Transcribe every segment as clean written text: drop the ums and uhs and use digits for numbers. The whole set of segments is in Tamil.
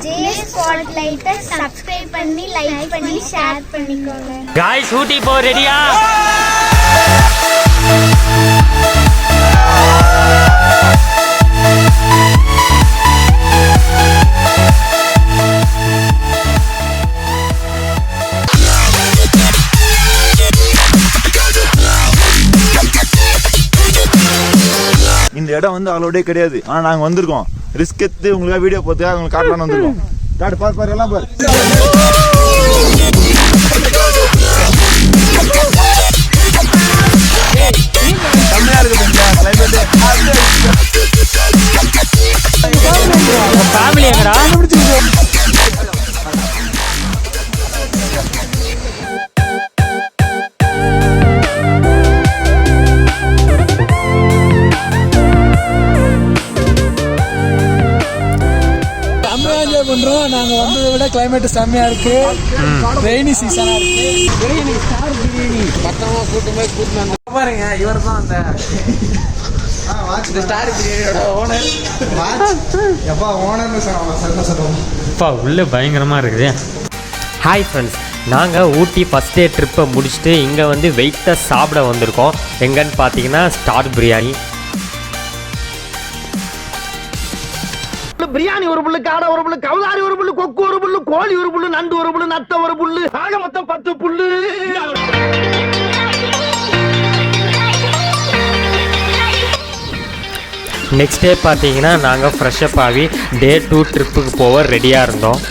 ஜேஎஸ் ஸ்பாட்லைட்டை சப்ஸ்கிரைப் பண்ணி லைக் பண்ணி ஷேர் பண்ணிக்கோங்க. गाइस ஊட்டி போ ரெடியா? இந்த இடம் வந்து அவ்வளோடே கிடையாது. ஆனால் நாங்கள் வந்திருக்கோம் ரிஸ்க் எடுத்து உங்களுக்காக வீடியோ பார்த்துக்காக உங்களுக்கு காட்டலான்னு வந்திருக்கோம். காட்டு பாரு எல்லாம் பாரு. செம்மையா இருக்கு ஃபேமிலி எங்கடா? பண்றோம். நாங்க வந்ததை விட கிளைமேட் செம்மையா இருக்கு. ரெய்னி சீசனா இருக்கு. பிரியாணி ஸ்டார் பிரியாணி பத்தமா கூட்டமே கூட்டினாங்க பாருங்க. இவர் தான் அந்த ஸ்டார் பிரியாணியோட ஓனர். எப்பா ஓனர்னு அப்பா உள்ள பயங்கரமா இருக்குது. ஹாய் ஃப்ரெண்ட்ஸ், நாங்கள் ஊட்டி ஃபஸ்ட் டே ட்ரிப்பை முடிச்சுட்டு இங்கே வந்து வெயிட்டாக சாப்பிட வந்திருக்கோம். எங்கன்னு பார்த்தீங்கன்னா ஸ்டார் பிரியாணி. பிரியாணி ஒரு புல்லு, காடை ஒரு புல்லு, கவுதாரி ஒரு புல்லு, கொக்கு ஒரு புல்லு, கோழி ஒரு புல்லு, நண்டு ஒரு புல்லு, நத்த ஒரு புல்லு, ஆக மொத்தம் 10 புல்லு. நெக்ஸ்ட் டே பார்த்தீங்கன்னா நாங்கள் ஃப்ரெஷ்அப் ஆகி டே 2 ட்ரிப்புக்கு போக ரெடியாக இருந்தோம்.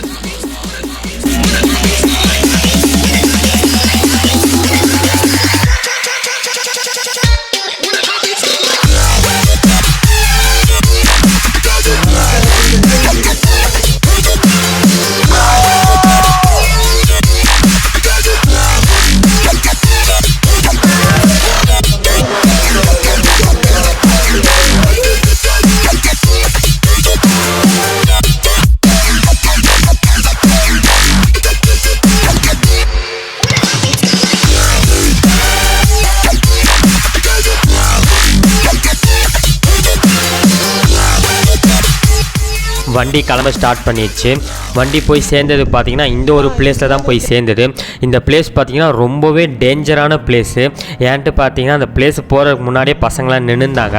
வண்டி கிளம்ப ஸ்டார்ட் பண்ணிடுச்சு. வண்டி போய் சேர்ந்தது பார்த்திங்கன்னா இந்த ஒரு பிளேஸில் தான் போய் சேர்ந்தது. இந்த பிளேஸ் பார்த்திங்கன்னா ரொம்பவே டேஞ்சரான பிளேஸு. ஏன்ட்டு பார்த்திங்கன்னா அந்த பிளேஸ் போகிறதுக்கு முன்னாடியே பசங்களாம் நின்றுந்தாங்க.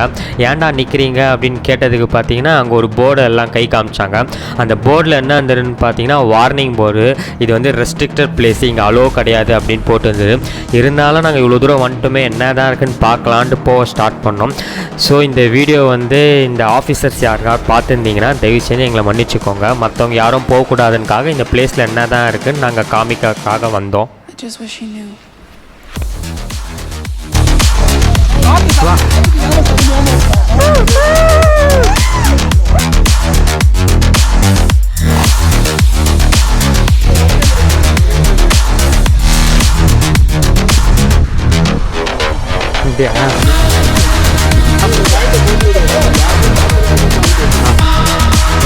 ஏன்டா நிற்கிறீங்க அப்படின்னு கேட்டதுக்கு பார்த்திங்கன்னா அங்கே ஒரு போர்டு எல்லாம் கை காமிச்சாங்க. அந்த போர்டில் என்ன இருந்ததுன்னு பார்த்திங்கன்னா வார்னிங் போர்டு. இது வந்து ரெஸ்ட்ரிக்டட் பிளேஸ், இங்கே அலோ கிடையாது அப்படின்னு போட்டு இருந்தது. இருந்தாலும் நாங்கள் இவ்வளோ தூரம் வந்துட்டுமே என்ன தான் இருக்குன்னு பார்க்கலான்ட்டு போக ஸ்டார்ட் பண்ணோம். ஸோ இந்த வீடியோ வந்து இந்த ஆஃபீஸர்ஸ் யாருக்காவது பார்த்துருந்தீங்கன்னா தயவு செஞ்சு எங்களை மன்னிச்சுக்கோங்க. மற்றவங்க யாரும் போகக்கூடாதுக்காக இந்த பிளேஸில் என்ன தான் இருக்குன்னு நாங்கள் காமிக்காக வந்தோம்.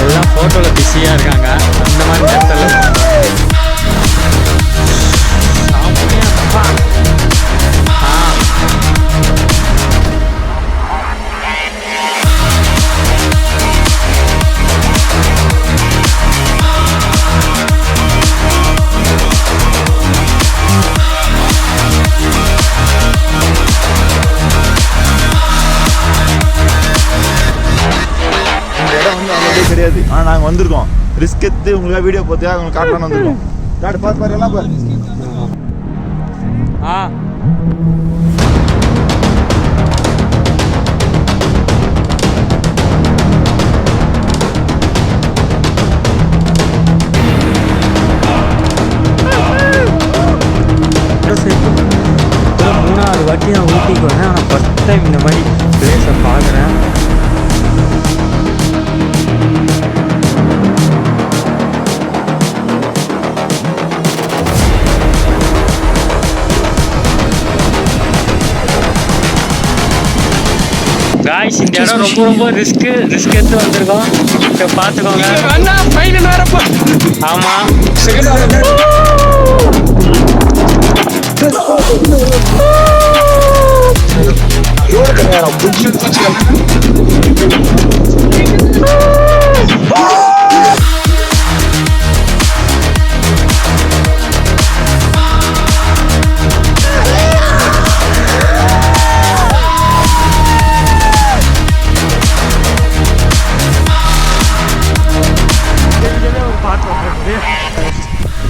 எல்லாம் ஃபோட்டோவில் பிஸியாக இருக்காங்க. அந்த மாதிரி நேரத்தில் கிடையாது. ஆனால் நாங்கள் வந்திருக்கோம் ரிஸ்க் எடுத்து உங்களுக்காக வீடியோ பார்த்துக்காக உங்களுக்கு காட்டலான்னு வந்திருக்கோம். காட்டு பாரு எல்லாம் பாரு. மூணாவது வாட்டி நான் ஊட்டிக்கு வரேன். ஆனால் ஃபஸ்ட் டைம் இந்த மாதிரி பிளேஸை பார்க்குறேன். காய்ஸ் இந்த இடம் ரொம்ப ரிஸ்க் எடுத்து வந்திருக்கோம். இப்போ பார்த்துக்கோங்க. ஆமாம்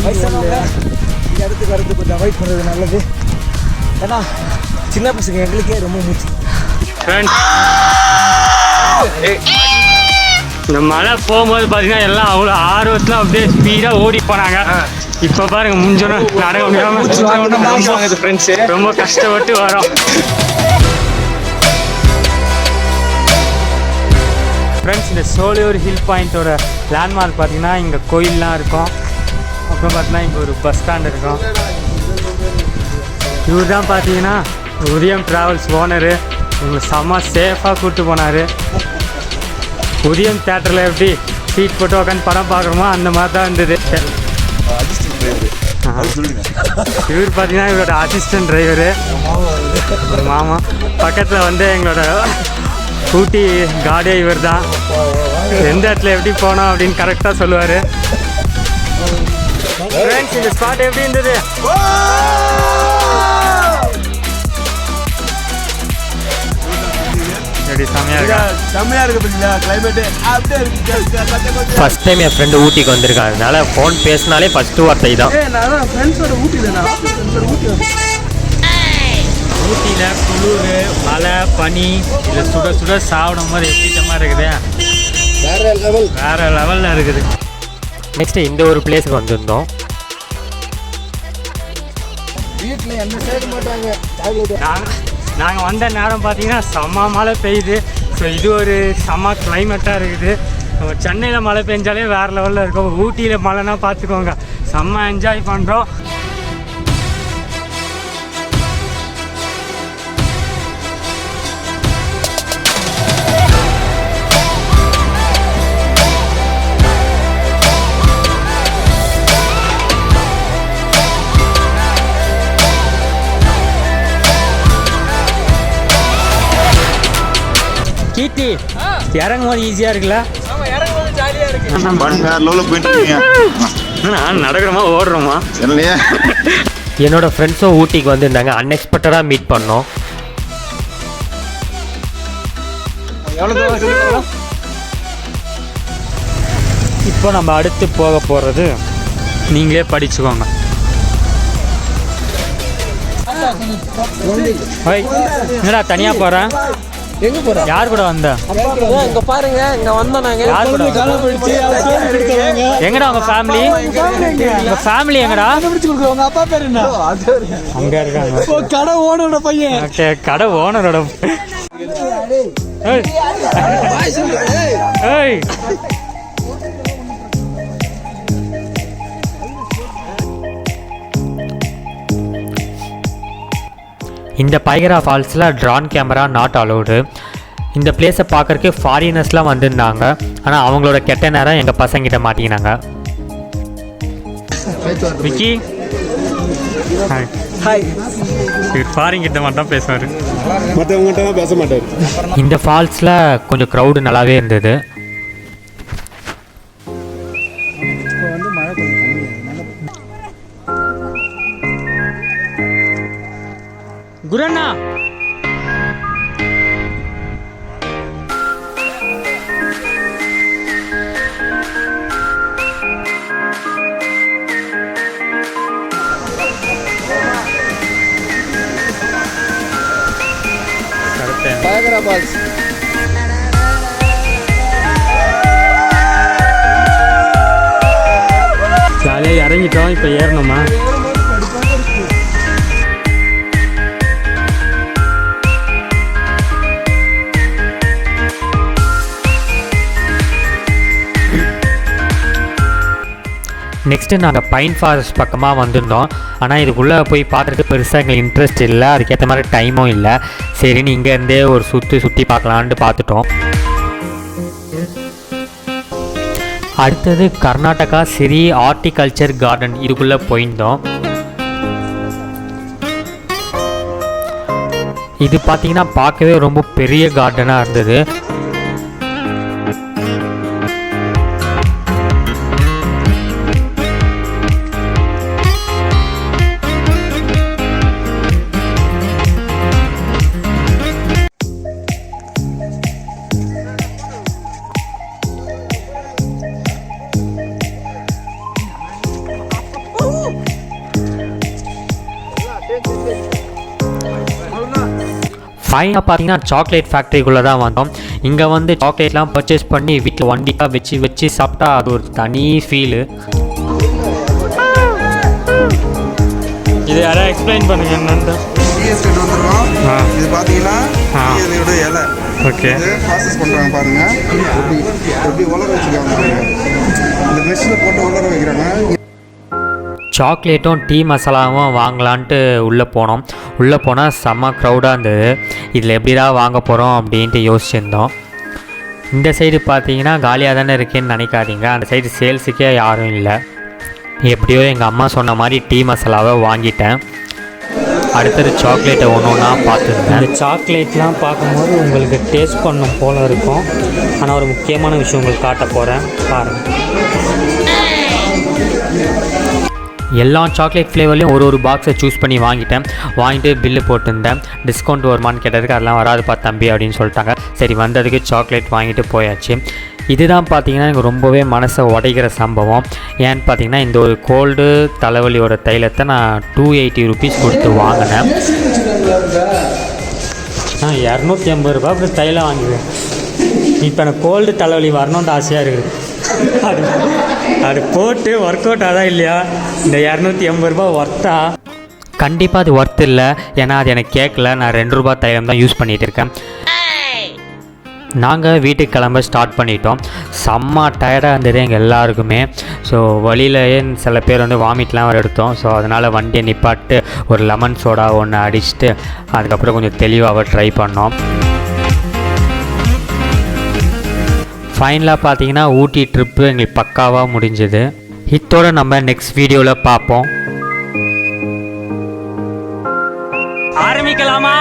வயசானவங்க இந்த இடத்துக்கு வரது கொஞ்சம் அவாய்ட் பண்ணுறது நல்லது. ஏன்னா சின்ன பசங்க எங்களுக்கே ரொம்ப மூச்சு. இந்த மழை போகும்போது பார்த்தீங்கன்னா எல்லாம் அவ்வளோ ஆர்வத்தில் அப்படியே ஸ்பீடாக ஓடி போனாங்க. இப்போ பாருங்க முடிஞ்சோன்னு நடக்க முடியாமல் ரொம்ப கஷ்டப்பட்டு வரோம். ஃப்ரெண்ட்ஸ், இந்த சோலையூர் ஹில் பாயிண்ட்டோட லேண்ட்மார்க் பார்த்தீங்கன்னா இங்கே கோயிலெலாம் இருக்கும். அப்புறம் பார்த்தீங்கன்னா இங்கே ஒரு பஸ் ஸ்டாண்ட் இருக்கும். இவர் தான் பார்த்தீங்கன்னா உதயம் ட்ராவல்ஸ் ஓனரு. உங்களை செம்ம சேஃபாக கூப்பிட்டு போனார். உதயம் தேட்டரில் எப்படி சீட் போட்டு உட்காந்து படம் பார்க்குறோமோ அந்த மாதிரி தான் இருந்தது. இவர் பார்த்தீங்கன்னா இவரோட அசிஸ்டன்ட் டிரைவரு மாமா. பக்கத்தில் வந்து எங்களோட ஊட்டி காடே இவர் தான். எந்த இடத்துல எப்படி போனோம் அப்படின்னு கரெக்டாக சொல்லுவார். ஃப்ரெண்ட்ஸ், இந்த ஸ்பாட் எப்படி இருந்தது? ஃபர்ஸ்ட் டைம் என் ஃப்ரெண்டு ஊட்டிக்கு வந்திருக்காங்க. அதனால ஃபோன் பேசினாலே ஃபர்ஸ்ட் வார்த்தை தான். ஊட்டியில் குளிர், மழை, பனி, இல்லை சுட சுட சாப்பிடும் போது எப்படிட்டமாக இருக்குது. வேற லெவலில் இருக்குது. நெக்ஸ்ட் இந்த ஒரு பிளேஸுக்கு வந்திருந்தோம். நாங்கள் வந்த நேரம் பார்த்தீங்கன்னா செம்ம மழை பெய்யுது. ஸோ இது ஒரு செம்ம கிளைமேட்டாக இருக்குது. நம்ம சென்னையில் மழை பெஞ்சாலே வேறு லெவலில் இருக்கும். ஊட்டியில் மழைனா பார்த்துக்கோங்க, செம்ம என்ஜாய் பண்ணுறோம். கீர்த்தி, இறங்கும் போது ஈஸியாக இருக்குல்ல? நடக்கிறோமா ஓடுறோமா? என்னோட ஃப்ரெண்ட்ஸும் ஊட்டிக்கு வந்திருந்தாங்க. அன்எக்ஸ்பெக்டடாக மீட் பண்ணோம். இப்போ நம்ம அடுத்து போக போகிறது நீங்களே படிச்சுக்கோங்க. என்னடா தனியாக போகிறேன்? எங்க போற? யார் கூட வந்த? இங்க பாருங்க, இங்க வந்தோம் நாங்க. யார் கூட? எங்கடா உங்க ஃபேமிலி? உங்க ஃபேமிலி எங்கடா? உங்க அப்பா பேர் என்ன? அங்க இருக்காங்க. கடை ஓனரோட பையன். ஓகே, கடை ஓனரோட. ஏய், இந்த பைகரா ஃபால்ஸில் ட்ரான் கேமரா நாட் அலோடு. இந்த பிளேஸை பார்க்கறக்கு ஃபாரினர்ஸ்லாம் வந்திருந்தாங்க. ஆனால் அவங்களோட கெட்ட நேரம் எங்கள் பசங்கிட்ட மாட்டிக்கினாங்க. விக்கி ஹாய். ஃபாரின் கிட்ட மட்டும் பேசுவார், மற்றவங்ககிட்ட பேச மாட்டார். இந்த ஃபால்ஸில் கொஞ்சம் க்ரௌடு நல்லாவே இருந்தது. குரண்ணா, பயங்கர பால்ஸ். ஜாலியாக இறங்கிட்டோம். இப்போ ஏறணுமா? நெக்ஸ்ட்டு நாங்கள் பைன் ஃபாரஸ்ட் பக்கமாக வந்திருந்தோம். ஆனால் இதுக்குள்ளே போய் பார்க்குறதுக்கு பெருசாக எங்களுக்கு இன்ட்ரெஸ்ட் இல்லை. அதுக்கேற்ற மாதிரி டைமும் இல்லை. சரின்னு இங்கேருந்தே ஒரு சுற்றி பார்க்கலான்ட்டு பார்த்துட்டோம். அடுத்தது கர்நாடகா சிரி ஹார்டிகல்ச்சர் கார்டன், இதுக்குள்ளே போயிருந்தோம். இது பார்த்திங்கன்னா பார்க்கவே ரொம்ப பெரிய கார்டனாக இருந்தது. ஃபைனாக பார்த்தீங்கன்னா சாக்லேட் ஃபேக்ட்ரிக்குள்ளே தான் வந்தோம். இங்கே வந்து சாக்லேட்லாம் பர்ச்சேஸ் பண்ணி வீட்டில் வண்டிக்காக வச்சு சாப்பிட்டா அது ஒரு தனி ஃபீலு. இது யாராவது எக்ஸ்பிளைன் பண்ணுங்க என்னன்னு. எஸ்டேட் வந்துடுறோம். இது பார்த்தீங்கன்னா இதோட இலை. ஓகே, ப்ராசஸ் பண்ணுறாங்க பாருங்க. எப்படி உலர வச்சுருக்காங்க பாருங்க. இந்த மெஷினில் போட்டு உலர வைக்கிறாங்க. சாக்லேட்டும் டீ மசாலாவும் வாங்கலான்ட்டு உள்ளே போனோம். உள்ளே போனால் செம்ம க்ரௌடாக இருந்தது. இதில் எப்படிடா வாங்க போகிறோம் அப்படின்ட்டு யோசிச்சுருந்தோம். இந்த சைடு பார்த்தீங்கன்னா காலியாக தானே இருக்கேன்னு நினைக்காதீங்க. அந்த சைடு சேல்ஸுக்கே யாரும் இல்லை. எப்படியோ எங்கள் அம்மா சொன்ன மாதிரி டீ மசாலாவை வாங்கிட்டேன். அடுத்தது சாக்லேட்டை ஒன்று ஒன்றா பார்த்துருந்தேன். இந்த சாக்லேட்லாம் பார்க்கும்போது உங்களுக்கு டேஸ்ட் பண்ணும் போல் இருக்கும். ஆனால் ஒரு முக்கியமான விஷயம் உங்களுக்கு காட்ட போகிறேன், பாருங்கள். எல்லா சாக்லேட் ஃப்ளேவர்லேயும் ஒரு பாக்ஸை சூஸ் பண்ணி வாங்கிட்டு பில்லு போட்டிருந்தேன். டிஸ்கவுண்ட் வருமானு கேட்டதுக்கு அதெல்லாம் வராதுப்பா தம்பி அப்படின்னு சொல்லிட்டாங்க. சரி, வந்ததுக்கு சாக்லேட் வாங்கிட்டு போயாச்சு. இதுதான் பார்த்தீங்கன்னா எனக்கு ரொம்பவே மனசை உடைக்கிற சம்பவம். ஏன்னு பார்த்தீங்கன்னா இந்த ஒரு கோல்டு தலைவலியோட தைலத்தை நான் 280 ருபீஸ் கொடுத்து வாங்கினேன். நான் 280 ரூபா அப்படி தைலம் வாங்குவேன். இப்போ எனக்கு கோல்டு தலைவலி வரணும்னு ஆசையாக இருக்குது. அது போட்டு ஒர்க் அவுட் ஆதான் இல்லையா? இந்த 280 ரூபா ஒர்த்தா? கண்டிப்பாக அது ஒர்த் இல்லை. ஏன்னா அது எனக்கு கேட்கல. நான் 2 ரூபா தைலம் தான் யூஸ் பண்ணிகிட்டு இருக்கேன். நாங்கள் வீட்டுக்கு கிளம்ப ஸ்டார்ட் பண்ணிட்டோம். செம்ம டயர்டாக இருந்தது எங்கள் எல்லாருக்குமே. ஸோ வழியிலேயே சில பேர் வந்து வாமிட்லாம் வர எடுத்தோம். ஸோ அதனால் வண்டியை நிப்பாட்டு ஒரு லெமன் சோடா ஒன்று அடிச்சுட்டு அதுக்கப்புறம் கொஞ்சம் தெளிவாக ட்ரை பண்ணோம். ஃபைனலாக பார்த்தீங்கன்னா ஊட்டி ட்ரிப்பு எங்களுக்கு பக்காவாக முடிஞ்சது. இதோட நம்ம நெக்ஸ்ட் வீடியோவில் பார்ப்போம். ஆரம்பிக்கலாமா?